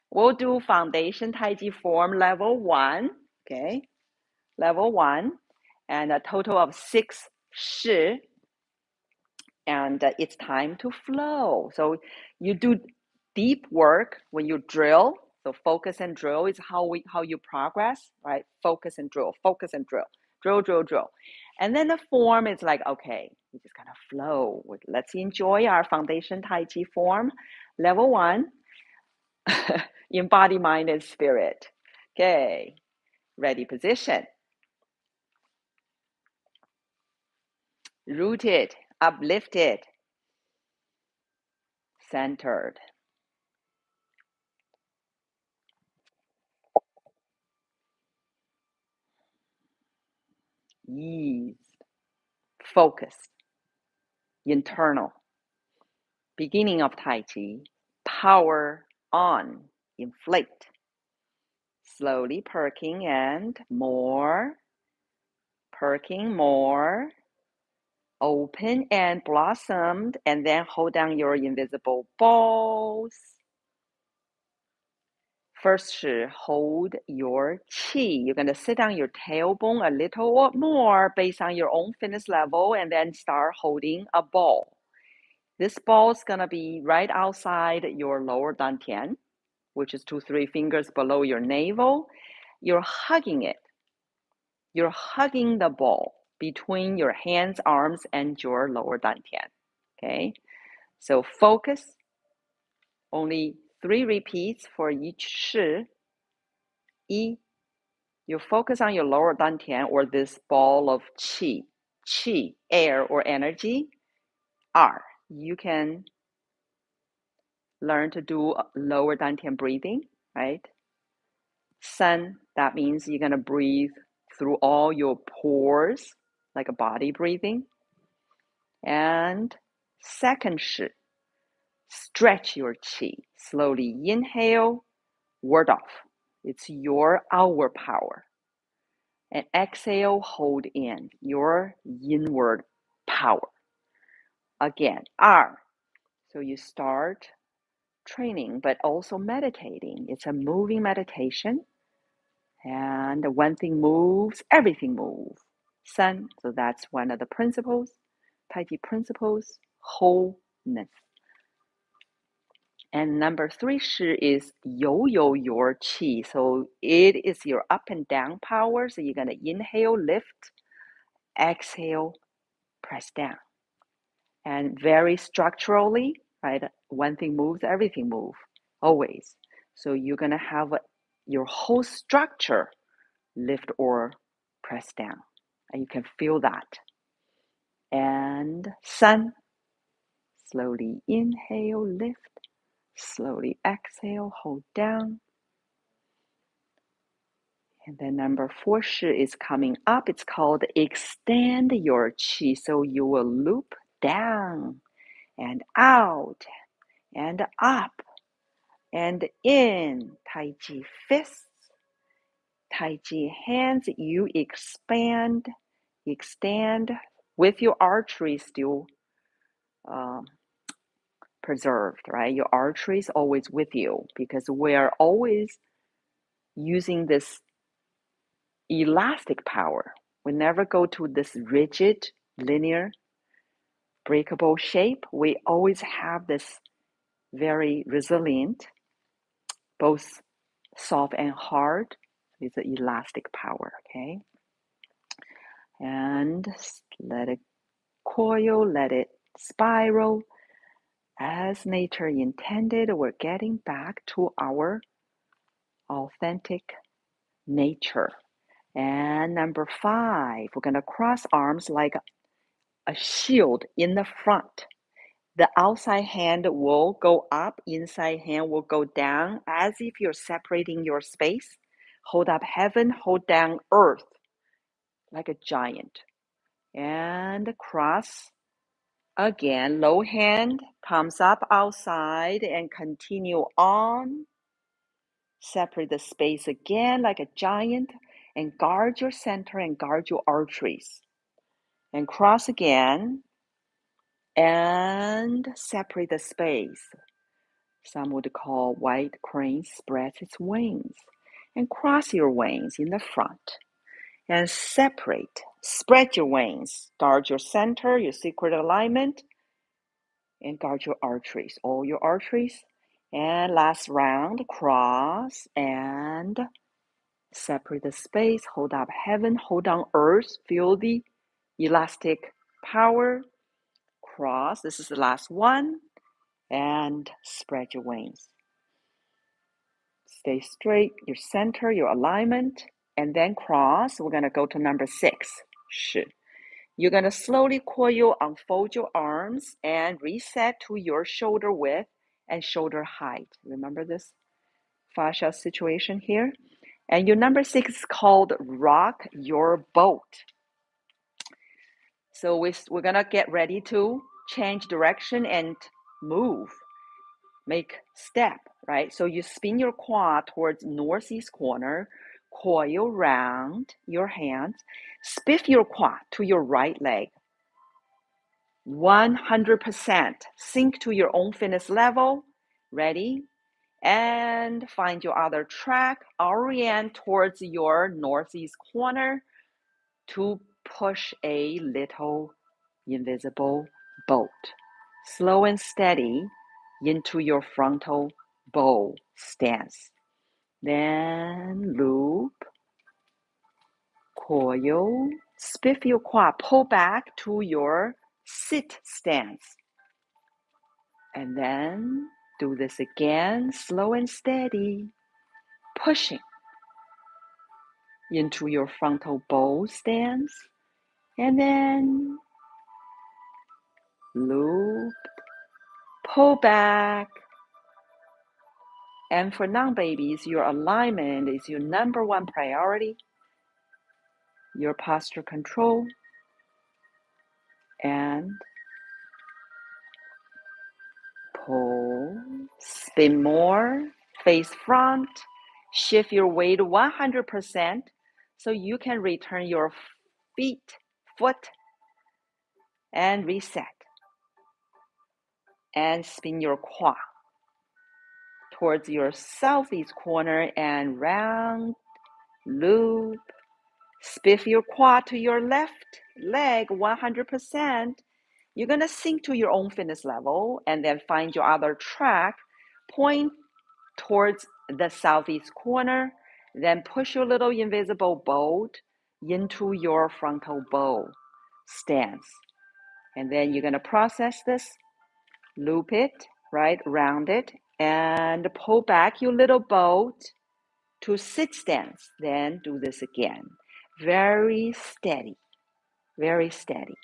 we'll do foundation Tai Chi form level 1. Okay, level 1. And a total of 6 shi. And it's time to flow. So you do deep work when you drill. So focus and drill is how you progress, right? Focus and drill, drill. And then the form is like, okay, we just kind of flow. Let's enjoy our foundation Tai Chi form. Level 1, in body, mind, and spirit. Okay, ready position. Rooted, uplifted, centered. Ease, focused, internal. Beginning of Tai Chi, power on, inflate. Slowly perking and more, perking more, open and blossomed, and then hold down your invisible balls. First, hold your qi. You're going to sit on your tailbone a little more based on your own fitness level, and then start holding a ball. This ball is going to be right outside your lower dantian, which is 2-3 fingers below your navel. You're hugging it. You're hugging the ball between your hands, arms, and your lower dantian. Okay? So focus. Only 3 repeats for each shi. Yi. You focus on your lower dantian or this ball of qi, air or energy. R. You can learn to do lower dantian breathing, right? San, that means you're going to breathe through all your pores, like a body breathing. And second shi, stretch your qi. Slowly inhale, ward off. It's our power. And exhale, hold in your inward power. Again, R. So you start training, but also meditating. It's a moving meditation. And when thing moves, everything moves. San, so that's one of the principles, Tai Chi principles, wholeness. And number 3 shi is yo your qi. So it is your up and down power. So you're going to inhale, lift, exhale, press down. And very structurally, right? One thing moves, everything moves, always. So you're going to have your whole structure lift or press down. And you can feel that. And San, slowly inhale, lift, slowly exhale, hold down. And then number 4 shi is coming up. It's called extend your qi. So you will loop down and out and up and in. Tai Chi fists, Tai Chi hands. You expand, extend with your archery still preserved, right? Your archery is always with you because we're always using this elastic power. We never go to this rigid, linear, breakable shape. We always have this very resilient, both soft and hard. It's an elastic power, okay? And let it coil, let it spiral. As nature intended, we're getting back to our authentic nature. And number 5, we're going to cross arms like a shield in the front. The outside hand will go up, inside hand will go down, as if you're separating your space. Hold up heaven, hold down earth, like a giant. And cross again. Low hand comes up outside and continue on. Separate the space again like a giant and guard your center and guard your arteries. And cross again and separate the space. Some would call white crane spreads its wings. And cross your wings in the front. And separate, spread your wings. Guard your center, your secret alignment. And guard your arteries, all your arteries. And last round, cross and separate the space. Hold up heaven, hold on earth. Feel the elastic power. Cross, this is the last one. And spread your wings. Stay straight, your center, your alignment. And then cross. We're going to go to number 6. 是. You're going to slowly coil, unfold your arms, and reset to your shoulder width and shoulder height. Remember this fascia situation here? And your number 6 is called rock your boat. So we're going to get ready to change direction and move, make step, right? So you spin your quad towards northeast corner, coil round your hands, spiff your quad to your right leg. 100%. Sink to your own fitness level. Ready? And find your other track. Orient towards your northeast corner to push a little invisible boat. Slow and steady into your frontal bow stance. Then loop, coil, spiff your quad, pull back to your sit stance. And then do this again, slow and steady, pushing into your frontal bow stance. And then loop, pull back. And for non-babies, your alignment is your number one priority. Your posture control and pull, spin more, face front, shift your weight 100% so you can return your foot and reset. And spin your quad towards your southeast corner and round, loop. Spiff your quad to your left leg 100%. You're going to sink to your own fitness level and then find your other track. Point towards the southeast corner. Then push your little invisible boat into your frontal bow stance. And then you're going to process this. Loop it, right? Round it. And pull back your little boat to sit stance. Then do this again. Very steady. Very steady.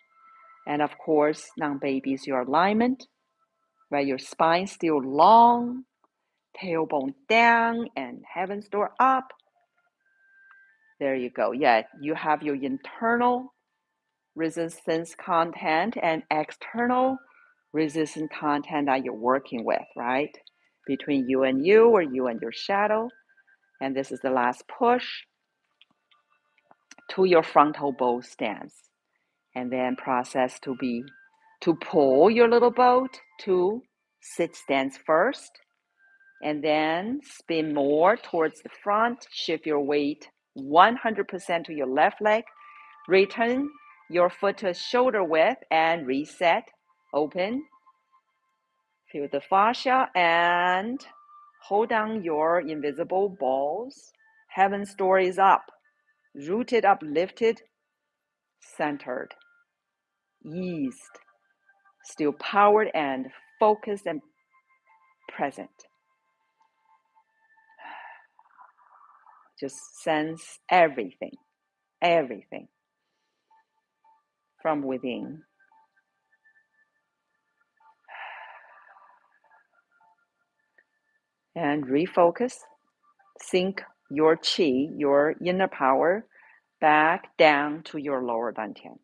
And of course, non-babies, your alignment, right? Your spine still long, tailbone down, and heaven's door up. There you go. Yeah, you have your internal resistance content and external resistance content that you're working with, right? Between you and you or you and your shadow. And this is the last push to your frontal bow stance. And then process to pull your little boat to sit stance first. And then spin more towards the front. Shift your weight 100% to your left leg. Return your foot to shoulder width and reset. Open. Feel the fascia and hold down your invisible balls. Heaven's door is up. Rooted, uplifted, centered, eased. Still powered and focused and present. Just sense everything from within. and refocus. Sink your qi, your inner power, back down to your lower dantian.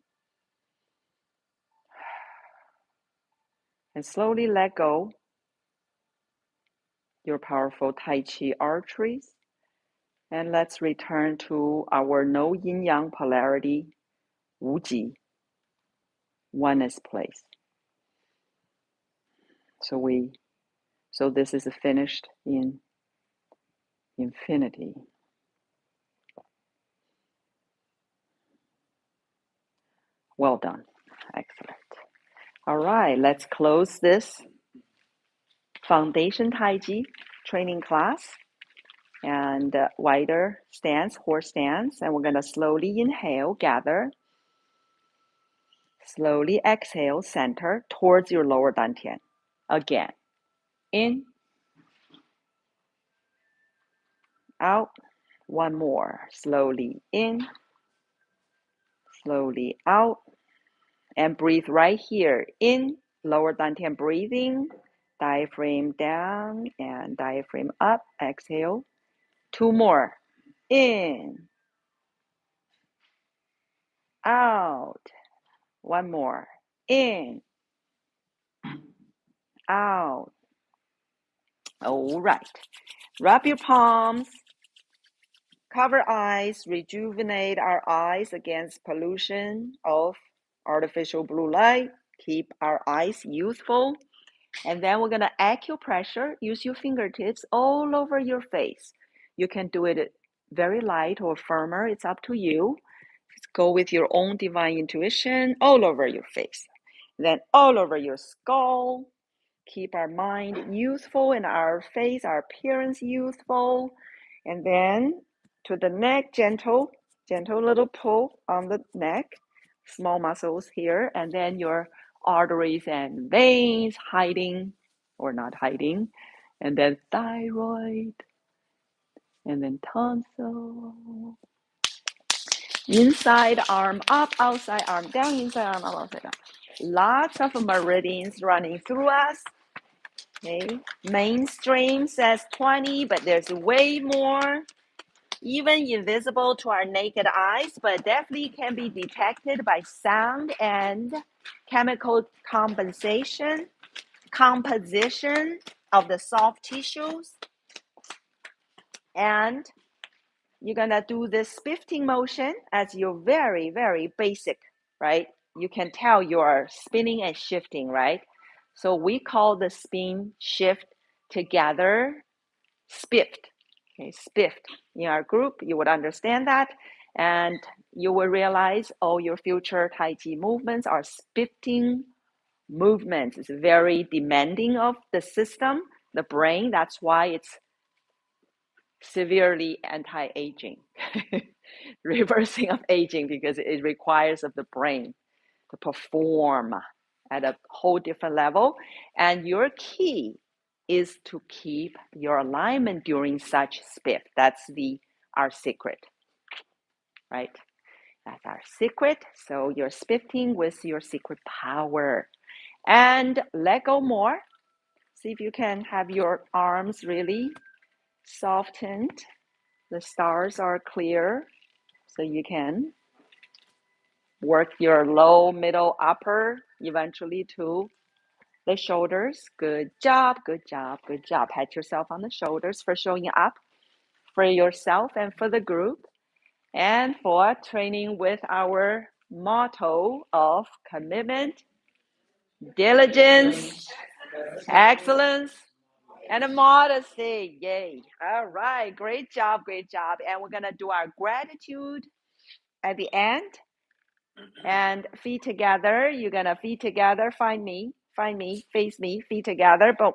And slowly let go your powerful Tai Chi arteries. And let's return to our no yin-yang polarity, Wuji, oneness place. So this is finished in infinity. Well done. Excellent. All right, let's close this foundation Tai Chi training class and wider stance, horse stance. And we're going to slowly inhale, gather. Slowly exhale, center towards your lower dantian. Again, in, out. One more. Slowly in, slowly out. And breathe right here. In, lower dantian breathing. Diaphragm down and diaphragm up. Exhale. Two more. In, out. One more. In, out. All right. Rub your palms. Cover eyes, rejuvenate our eyes against pollution of artificial blue light. Keep our eyes youthful. And then we're going to acupressure. Use your fingertips all over your face. You can do it very light or firmer. It's up to you. Just go with your own divine intuition all over your face. Then all over your skull. Keep our mind youthful and our face, our appearance youthful. And then to the neck, gentle little pull on the neck, small muscles here, and then your arteries and veins hiding or not hiding, and then thyroid, and then tonsil. Inside arm up, outside arm down, inside arm up, outside down. Lots of meridians running through us. Okay, mainstream says 20, but there's way more, even invisible to our naked eyes, but definitely can be detected by sound and chemical composition of the soft tissues. And you're gonna do this spifting motion as your very, very basic, right? You can tell you are spinning and shifting, right? So we call the spin shift together spiffed. Okay, spiffed. In our group, you would understand that, and you will realize all your future Tai Chi movements are spifting movements. It's very demanding of the system, the brain. That's why it's severely anti-aging, reversing of aging, because it requires of the brain to perform at a whole different level. And your key is to keep your alignment during such spiff. That's our secret, right? That's our secret. So you're spiffing with your secret power. And let go more. See if you can have your arms really softened. The stars are clear, so you can work your low, middle, upper, eventually to the shoulders. Good job, good job, good job. Pat yourself on the shoulders for showing up for yourself and for the group, and for training with our motto of commitment, diligence, excellence, and modesty. Yay. All right. Great job. Great job. And we're going to do our gratitude at the end. And feet together. You're going to feet together. Find me, face me, feet together. But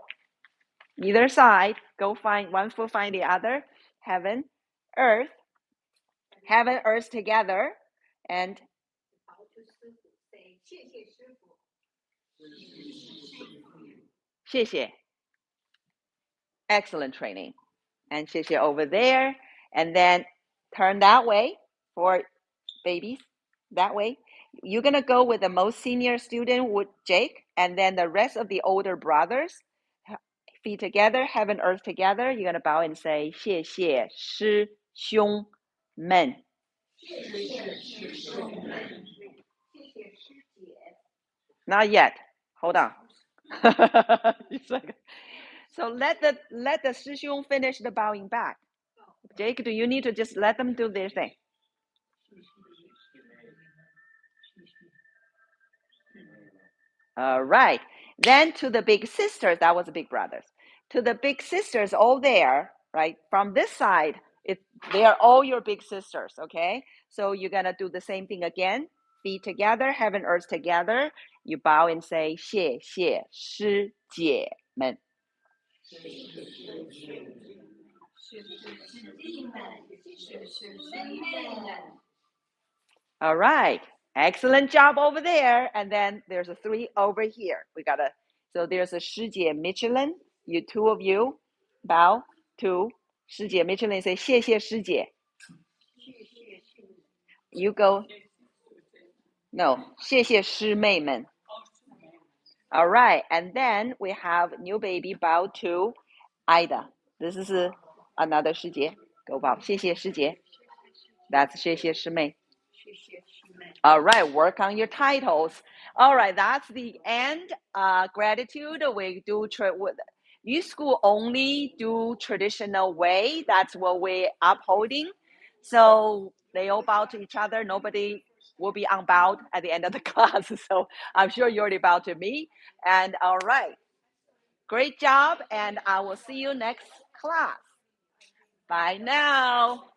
either side, go find one foot, find the other. Heaven, earth together. And 谢谢. Excellent training. And 谢谢 over there. And then turn that way for babies. That way. You're going to go with the most senior student with Jake. And then the rest of the older brothers. feet together, heaven, earth together. You're going to bow and say, 谢谢师兄们. Not yet. Hold on. So let the 师兄 finish the bowing back. Jake, do you need to just let them do their thing? All right. Then to the big sisters, that was the big brothers. To the big sisters all there, right? From this side, they are all your big sisters, okay? So you're going to do the same thing again. Feet together, heaven, earth together. You bow and say, 谢谢师姐们. All right. Excellent job over there. And then there's a 3 over here. So there's a 师姐 Michelin. You two of you bow to 师姐 Michelin. Say 谢谢师姐. You go. No, 谢谢师妹们. All right. And then we have new baby bow to Ida. This is another 师姐. Go bow. 谢谢师姐. That's 谢谢师妹. All right, work on your titles. All right, that's the end. Gratitude. We do you school only do traditional way. That's what we're upholding. So they all bow to each other. Nobody will be unbowed at the end of the class. So I'm sure you already bowed to me. And all right, great job. And I will see you next class. Bye now.